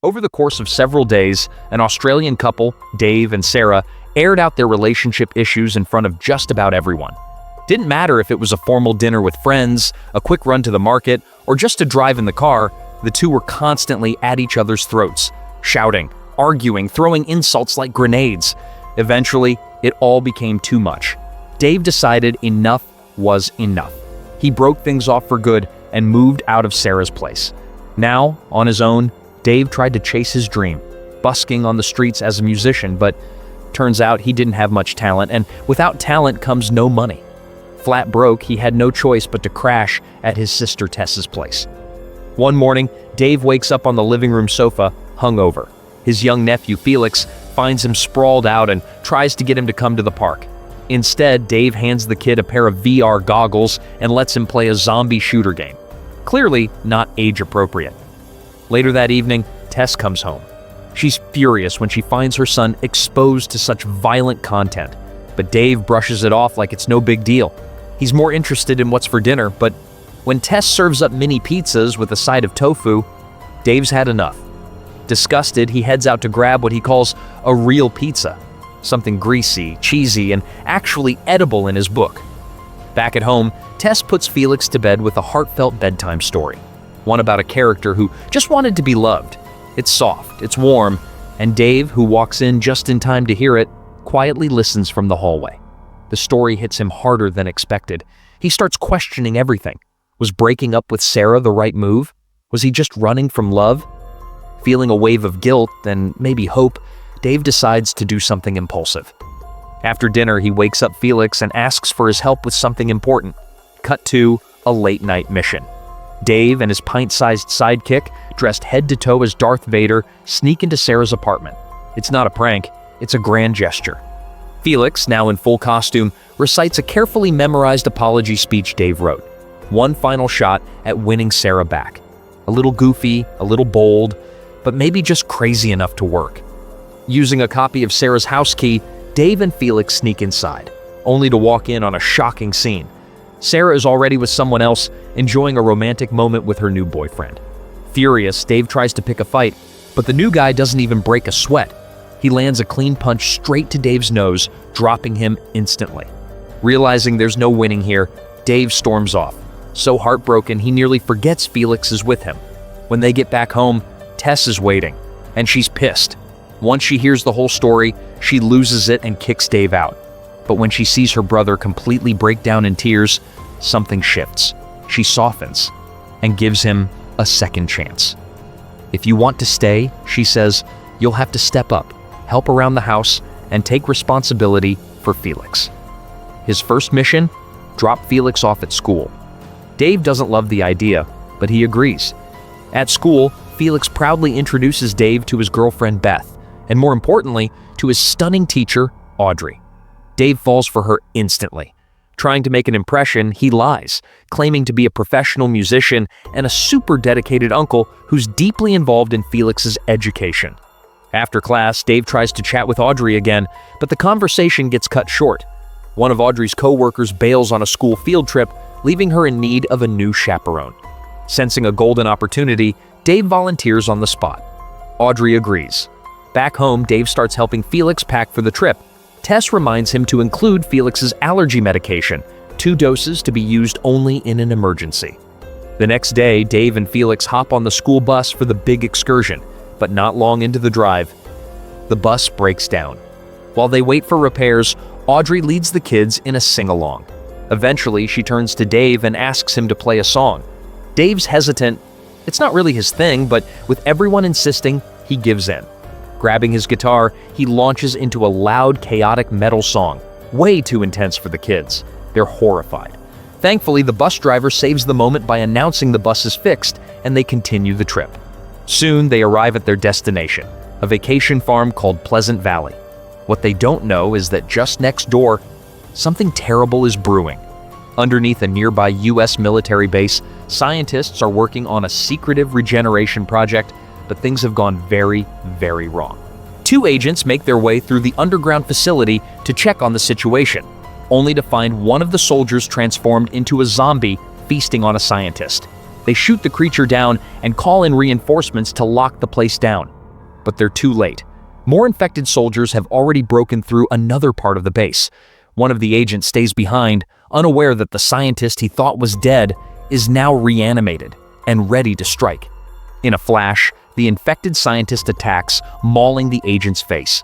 Over the course of several days, an Australian couple, Dave and Sarah, aired out their relationship issues in front of just about everyone. Didn't matter if it was a formal dinner with friends, a quick run to the market, or just a drive in the car, the two were constantly at each other's throats, shouting, arguing, throwing insults like grenades. Eventually, it all became too much. Dave decided enough was enough. He broke things off for good and moved out of Sarah's place. Now, on his own, Dave tried to chase his dream, busking on the streets as a musician, but turns out he didn't have much talent, and without talent comes no money. Flat broke, he had no choice but to crash at his sister Tess's place. One morning, Dave wakes up on the living room sofa, hungover. His young nephew, Felix, finds him sprawled out and tries to get him to come to the park. Instead, Dave hands the kid a pair of VR goggles and lets him play a zombie shooter game. Clearly not age-appropriate. Later that evening, Tess comes home. She's furious when she finds her son exposed to such violent content, but Dave brushes it off like it's no big deal. He's more interested in what's for dinner, but when Tess serves up mini pizzas with a side of tofu, Dave's had enough. Disgusted, he heads out to grab what he calls a real pizza, something greasy, cheesy, and actually edible in his book. Back at home, Tess puts Felix to bed with a heartfelt bedtime story, one about a character who just wanted to be loved. It's soft, it's warm, and Dave, who walks in just in time to hear it, quietly listens from the hallway. The story hits him harder than expected. He starts questioning everything. Was breaking up with Sarah the right move? Was he just running from love? Feeling a wave of guilt and maybe hope, Dave decides to do something impulsive. After dinner, he wakes up Felix and asks for his help with something important. Cut to a late-night mission. Dave and his pint-sized sidekick, dressed head to toe as Darth Vader, sneak into Sarah's apartment. It's not a prank, it's a grand gesture. Felix, now in full costume, recites a carefully memorized apology speech Dave wrote. One final shot at winning Sarah back. A little goofy, a little bold, but maybe just crazy enough to work. Using a copy of Sarah's house key, Dave and Felix sneak inside, only to walk in on a shocking scene. Sarah is already with someone else, enjoying a romantic moment with her new boyfriend. Furious, Dave tries to pick a fight, but the new guy doesn't even break a sweat. He lands a clean punch straight to Dave's nose, dropping him instantly. Realizing there's no winning here, Dave storms off. So heartbroken, he nearly forgets Felix is with him. When they get back home, Tess is waiting, and she's pissed. Once she hears the whole story, she loses it and kicks Dave out. But when she sees her brother completely break down in tears, something shifts. She softens and gives him a second chance. If you want to stay, she says, you'll have to step up, help around the house, and take responsibility for Felix. His first mission? Drop Felix off at school. Dave doesn't love the idea, but he agrees. At school, Felix proudly introduces Dave to his girlfriend Beth, and more importantly, to his stunning teacher, Audrey. Dave falls for her instantly. Trying to make an impression, he lies, claiming to be a professional musician and a super dedicated uncle who's deeply involved in Felix's education. After class, Dave tries to chat with Audrey again, but the conversation gets cut short. One of Audrey's co-workers bails on a school field trip, leaving her in need of a new chaperone. Sensing a golden opportunity, Dave volunteers on the spot. Audrey agrees. Back home, Dave starts helping Felix pack for the trip. Tess reminds him to include Felix's allergy medication, 2 doses to be used only in an emergency. The next day, Dave and Felix hop on the school bus for the big excursion, but not long into the drive, the bus breaks down. While they wait for repairs, Audrey leads the kids in a sing-along. Eventually, she turns to Dave and asks him to play a song. Dave's hesitant. It's not really his thing, but with everyone insisting, he gives in. Grabbing his guitar, he launches into a loud, chaotic metal song, way too intense for the kids. They're horrified. Thankfully, the bus driver saves the moment by announcing the bus is fixed, and they continue the trip. Soon, they arrive at their destination, a vacation farm called Pleasant Valley. What they don't know is that just next door, something terrible is brewing. Underneath a nearby U.S. military base, scientists are working on a secretive regeneration project, but things have gone very, very wrong. 2 agents make their way through the underground facility to check on the situation, only to find one of the soldiers transformed into a zombie feasting on a scientist. They shoot the creature down and call in reinforcements to lock the place down. but they're too late. More infected soldiers have already broken through another part of the base. One of the agents stays behind, unaware that the scientist he thought was dead is now reanimated and ready to strike. In a flash, the infected scientist attacks, mauling the agent's face.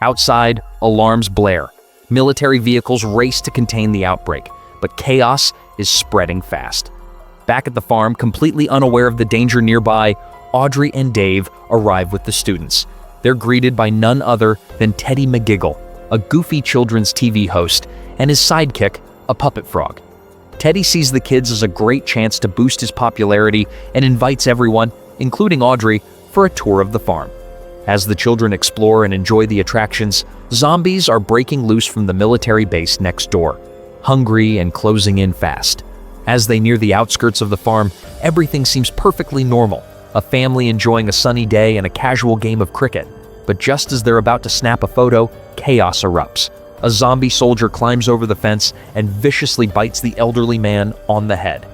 Outside, alarms blare. Military vehicles race to contain the outbreak, but chaos is spreading fast. Back at the farm, completely unaware of the danger nearby, Audrey and Dave arrive with the students. They're greeted by none other than Teddy McGiggle, a goofy children's TV host, and his sidekick, a puppet frog. Teddy sees the kids as a great chance to boost his popularity and invites everyone, including Audrey, for a tour of the farm. As the children explore and enjoy the attractions, zombies are breaking loose from the military base next door, hungry and closing in fast. As they near the outskirts of the farm, everything seems perfectly normal. A family enjoying a sunny day and a casual game of cricket. But just as they're about to snap a photo, chaos erupts. A zombie soldier climbs over the fence and viciously bites the elderly man on the head.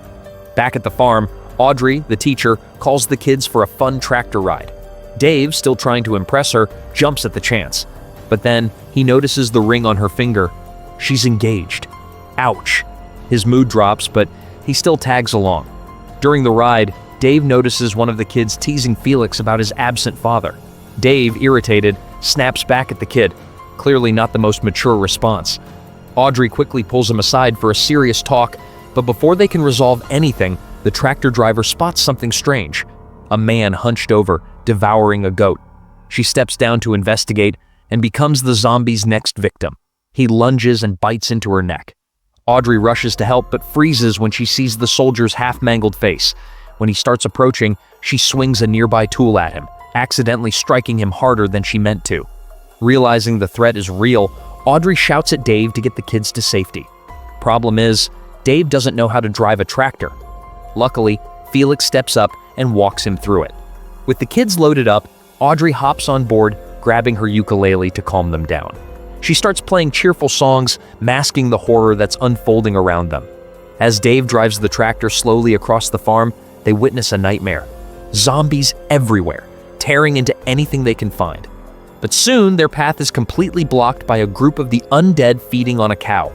Back at the farm, Audrey, the teacher, calls the kids for a fun tractor ride. Dave, still trying to impress her, jumps at the chance. But then he notices the ring on her finger. She's engaged. Ouch. His mood drops, but he still tags along. During the ride, Dave notices one of the kids teasing Felix about his absent father. Dave, irritated, snaps back at the kid, clearly not the most mature response. Audrey quickly pulls him aside for a serious talk, but before they can resolve anything, the tractor driver spots something strange. A man hunched over, devouring a goat. She steps down to investigate and becomes the zombie's next victim. He lunges and bites into her neck. Audrey rushes to help but freezes when she sees the soldier's half-mangled face. When he starts approaching, she swings a nearby tool at him, accidentally striking him harder than she meant to. Realizing the threat is real, Audrey shouts at Dave to get the kids to safety. Problem is, Dave doesn't know how to drive a tractor. Luckily, Felix steps up and walks him through it. With the kids loaded up, Audrey hops on board, grabbing her ukulele to calm them down. She starts playing cheerful songs, masking the horror that's unfolding around them. As Dave drives the tractor slowly across the farm, they witness a nightmare. Zombies everywhere, tearing into anything they can find. But soon, their path is completely blocked by a group of the undead feeding on a cow.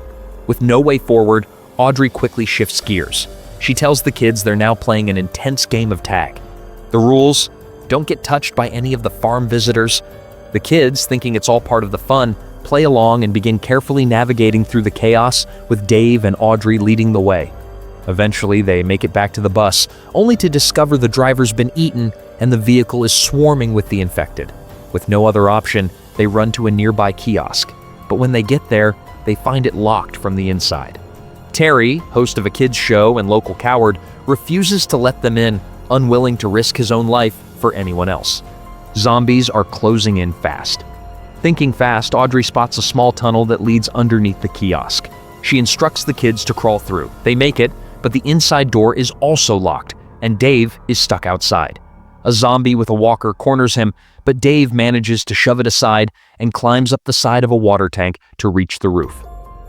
With no way forward, Audrey quickly shifts gears. She tells the kids they're now playing an intense game of tag. The rules: don't get touched by any of the farm visitors. The kids, thinking it's all part of the fun, play along and begin carefully navigating through the chaos, with Dave and Audrey leading the way. Eventually, they make it back to the bus, only to discover the driver's been eaten and the vehicle is swarming with the infected. With no other option, they run to a nearby kiosk. But when they get there, they find it locked from the inside. Terry, host of a kids show and local coward, refuses to let them in, unwilling to risk his own life for anyone else. Zombies are closing in fast. Thinking fast, Audrey spots a small tunnel that leads underneath the kiosk. She instructs the kids to crawl through. They make it, but the inside door is also locked, and Dave is stuck outside. A zombie with a walker corners him, but Dave manages to shove it aside and climbs up the side of a water tank to reach the roof.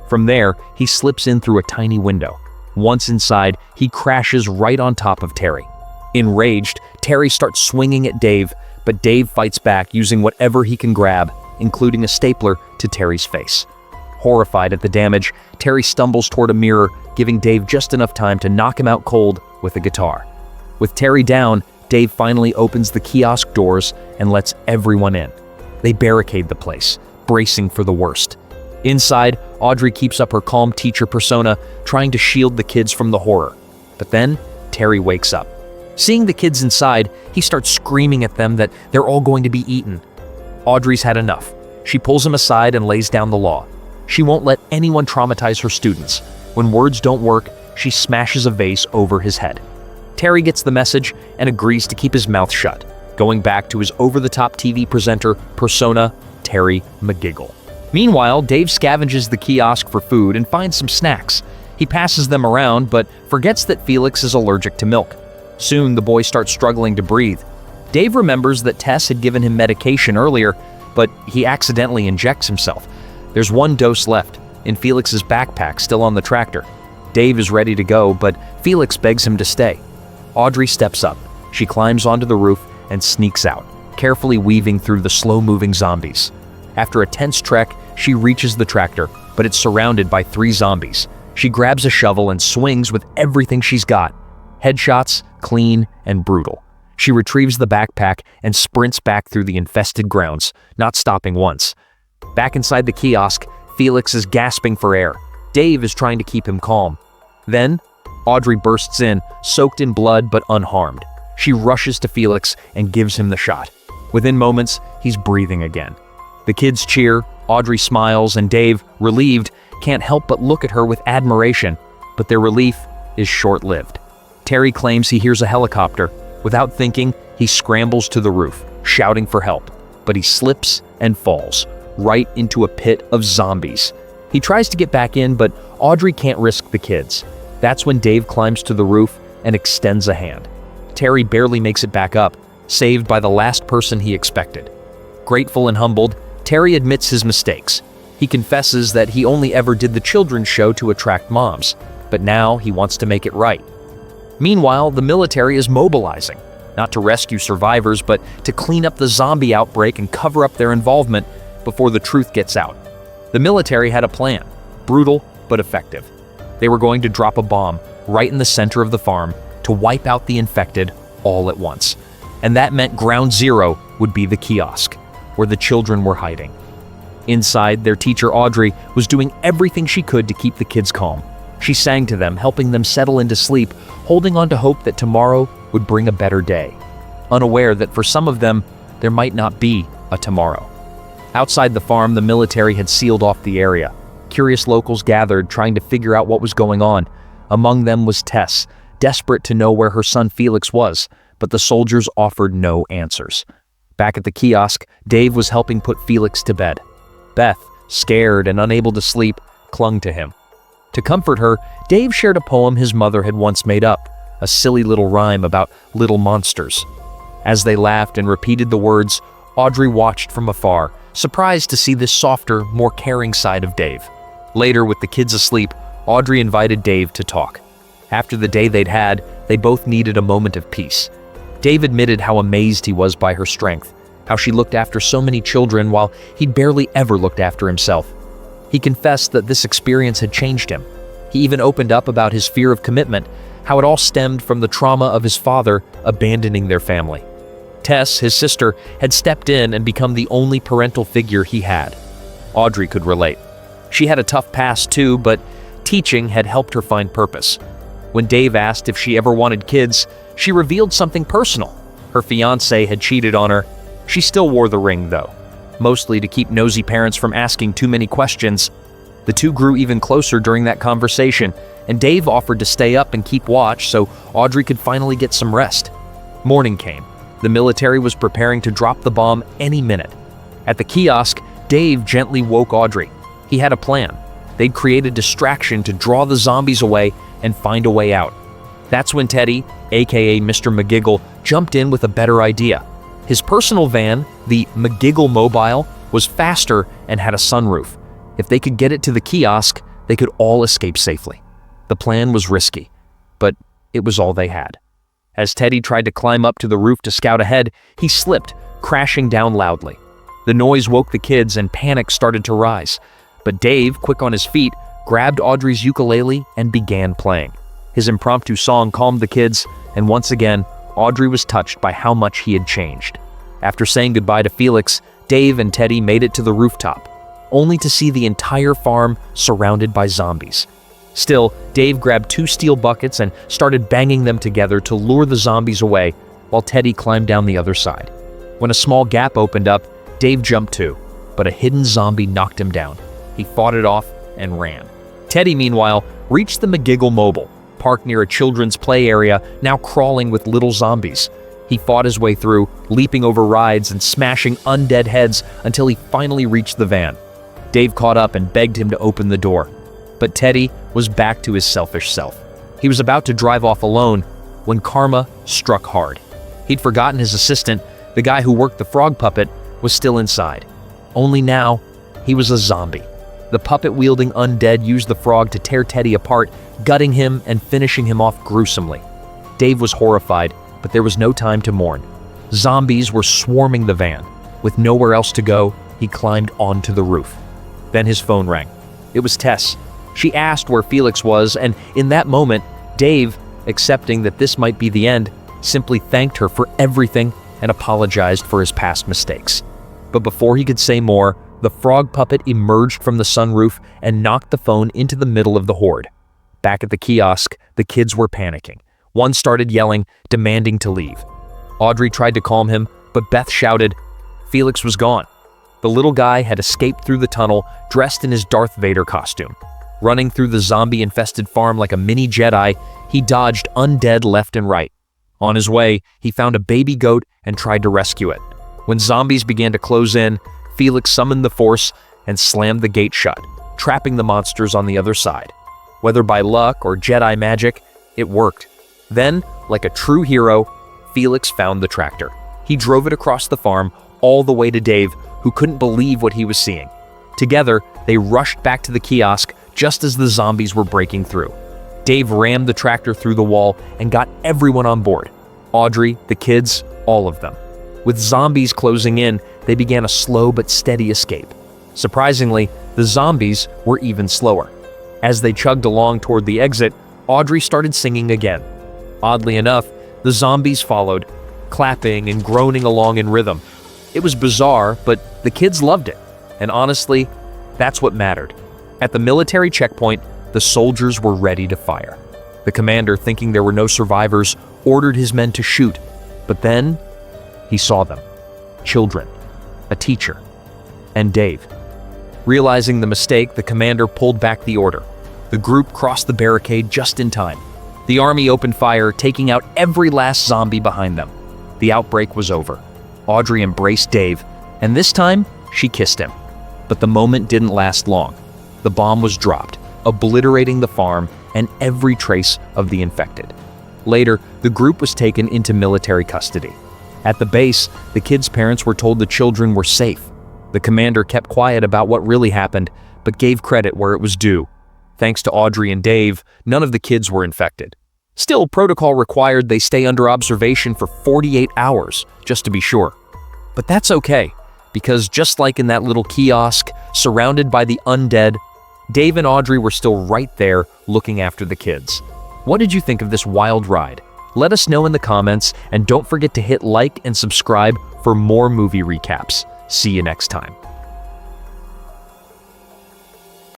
From there, he slips in through a tiny window. Once inside, he crashes right on top of Terry. Enraged, Terry starts swinging at Dave, but Dave fights back using whatever he can grab, including a stapler to Terry's face. Horrified at the damage, Terry stumbles toward a mirror, giving Dave just enough time to knock him out cold with a guitar. With Terry down, Dave finally opens the kiosk doors and lets everyone in. They barricade the place, bracing for the worst. Inside, Audrey keeps up her calm teacher persona, trying to shield the kids from the horror. But then, Terry wakes up. Seeing the kids inside, he starts screaming at them that they're all going to be eaten. Audrey's had enough. She pulls him aside and lays down the law. She won't let anyone traumatize her students. When words don't work, she smashes a vase over his head. Terry gets the message and agrees to keep his mouth shut, going back to his over-the-top TV presenter persona, Terry McGiggle. Meanwhile, Dave scavenges the kiosk for food and finds some snacks. He passes them around, but forgets that Felix is allergic to milk. Soon, the boy starts struggling to breathe. Dave remembers that Tess had given him medication earlier, but he accidentally injects himself. There's one dose left, in Felix's backpack still on the tractor. Dave is ready to go, but Felix begs him to stay. Audrey steps up. She climbs onto the roof and sneaks out, carefully weaving through the slow-moving zombies. After a tense trek, she reaches the tractor, but it's surrounded by 3 zombies. She grabs a shovel and swings with everything she's got. Headshots, clean and brutal. She retrieves the backpack and sprints back through the infested grounds, not stopping once. Back inside the kiosk, Felix is gasping for air. Dave is trying to keep him calm. Then, Audrey bursts in, soaked in blood but unharmed. She rushes to Felix and gives him the shot. Within moments, he's breathing again. The kids cheer, Audrey smiles, and Dave, relieved, can't help but look at her with admiration. But their relief is short-lived. Terry claims he hears a helicopter. Without thinking, he scrambles to the roof, shouting for help. But he slips and falls, right into a pit of zombies. He tries to get back in, but Audrey can't risk the kids. That's when Dave climbs to the roof and extends a hand. Terry barely makes it back up, saved by the last person he expected. Grateful and humbled, Terry admits his mistakes. He confesses that he only ever did the children's show to attract moms, but now he wants to make it right. Meanwhile, the military is mobilizing, not to rescue survivors, but to clean up the zombie outbreak and cover up their involvement before the truth gets out. The military had a plan, brutal but effective. They were going to drop a bomb right in the center of the farm to wipe out the infected all at once. And that meant ground zero would be the kiosk, where the children were hiding. Inside, their teacher Audrey was doing everything she could to keep the kids calm. She sang to them, helping them settle into sleep, holding on to hope that tomorrow would bring a better day, unaware that for some of them, there might not be a tomorrow. Outside the farm, the military had sealed off the area. Curious locals gathered, trying to figure out what was going on. Among them was Tess, desperate to know where her son Felix was, but the soldiers offered no answers. Back at the kiosk, Dave was helping put Felix to bed. Beth, scared and unable to sleep, clung to him. To comfort her, Dave shared a poem his mother had once made up, a silly little rhyme about little monsters. As they laughed and repeated the words, Audrey watched from afar, surprised to see this softer, more caring side of Dave. Later, with the kids asleep, Audrey invited Dave to talk. After the day they'd had, they both needed a moment of peace. Dave admitted how amazed he was by her strength, how she looked after so many children while he'd barely ever looked after himself. He confessed that this experience had changed him. He even opened up about his fear of commitment, how it all stemmed from the trauma of his father abandoning their family. Tess, his sister, had stepped in and become the only parental figure he had. Audrey could relate. She had a tough past too, but teaching had helped her find purpose. When Dave asked if she ever wanted kids, she revealed something personal. Her fiancé had cheated on her. She still wore the ring, though, mostly to keep nosy parents from asking too many questions. The two grew even closer during that conversation, and Dave offered to stay up and keep watch so Audrey could finally get some rest. Morning came. The military was preparing to drop the bomb any minute. At the kiosk, Dave gently woke Audrey. He had a plan. They'd create a distraction to draw the zombies away and find a way out. That's when Teddy, aka Mr. McGiggle, jumped in with a better idea. His personal van, the McGiggle Mobile, was faster and had a sunroof. If they could get it to the kiosk, they could all escape safely. The plan was risky, but it was all they had. As Teddy tried to climb up to the roof to scout ahead, he slipped, crashing down loudly. The noise woke the kids and panic started to rise. But Dave, quick on his feet, grabbed Audrey's ukulele and began playing. His impromptu song calmed the kids, and once again, Audrey was touched by how much he had changed. After saying goodbye to Felix, Dave and Teddy made it to the rooftop, only to see the entire farm surrounded by zombies. Still, Dave grabbed 2 steel buckets and started banging them together to lure the zombies away, while Teddy climbed down the other side. When a small gap opened up, Dave jumped too, but a hidden zombie knocked him down. He fought it off and ran. Teddy, meanwhile, reached the McGiggle Mobile, parked near a children's play area, now crawling with little zombies. He fought his way through, leaping over rides and smashing undead heads until he finally reached the van. Dave caught up and begged him to open the door. But Teddy was back to his selfish self. He was about to drive off alone when karma struck hard. He'd forgotten his assistant, the guy who worked the frog puppet, was still inside. Only now, he was a zombie. The puppet-wielding undead used the frog to tear Teddy apart, gutting him and finishing him off gruesomely. Dave was horrified, but there was no time to mourn. Zombies were swarming the van. With nowhere else to go, he climbed onto the roof. Then his phone rang. It was Tess. She asked where Felix was, and in that moment, Dave, accepting that this might be the end, simply thanked her for everything and apologized for his past mistakes. But before he could say more, the frog puppet emerged from the sunroof and knocked the phone into the middle of the horde. Back at the kiosk, the kids were panicking. One started yelling, demanding to leave. Audrey tried to calm him, but Beth shouted, Felix was gone. The little guy had escaped through the tunnel, dressed in his Darth Vader costume. Running through the zombie-infested farm like a mini Jedi, he dodged undead left and right. On his way, he found a baby goat and tried to rescue it. When zombies began to close in, Felix summoned the Force and slammed the gate shut, trapping the monsters on the other side. Whether by luck or Jedi magic, it worked. Then, like a true hero, Felix found the tractor. He drove it across the farm all the way to Dave, who couldn't believe what he was seeing. Together, they rushed back to the kiosk just as the zombies were breaking through. Dave rammed the tractor through the wall and got everyone on board. Audrey, the kids, all of them. With zombies closing in, they began a slow but steady escape. Surprisingly, the zombies were even slower. As they chugged along toward the exit, Audrey started singing again. Oddly enough, the zombies followed, clapping and groaning along in rhythm. It was bizarre, but the kids loved it. And honestly, that's what mattered. At the military checkpoint, the soldiers were ready to fire. The commander, thinking there were no survivors, ordered his men to shoot. But then, he saw them. Children, a teacher, and Dave. Realizing the mistake, the commander pulled back the order. The group crossed the barricade just in time. The army opened fire, taking out every last zombie behind them. The outbreak was over. Audrey embraced Dave, and this time, she kissed him. But the moment didn't last long. The bomb was dropped, obliterating the farm and every trace of the infected. Later, the group was taken into military custody. At the base, the kids' parents were told the children were safe. The commander kept quiet about what really happened, but gave credit where it was due. Thanks to Audrey and Dave, none of the kids were infected. Still, protocol required they stay under observation for 48 hours, just to be sure. But that's okay, because just like in that little kiosk, surrounded by the undead, Dave and Audrey were still right there looking after the kids. What did you think of this wild ride? Let us know in the comments, and don't forget to hit like and subscribe for more movie recaps. See you next time.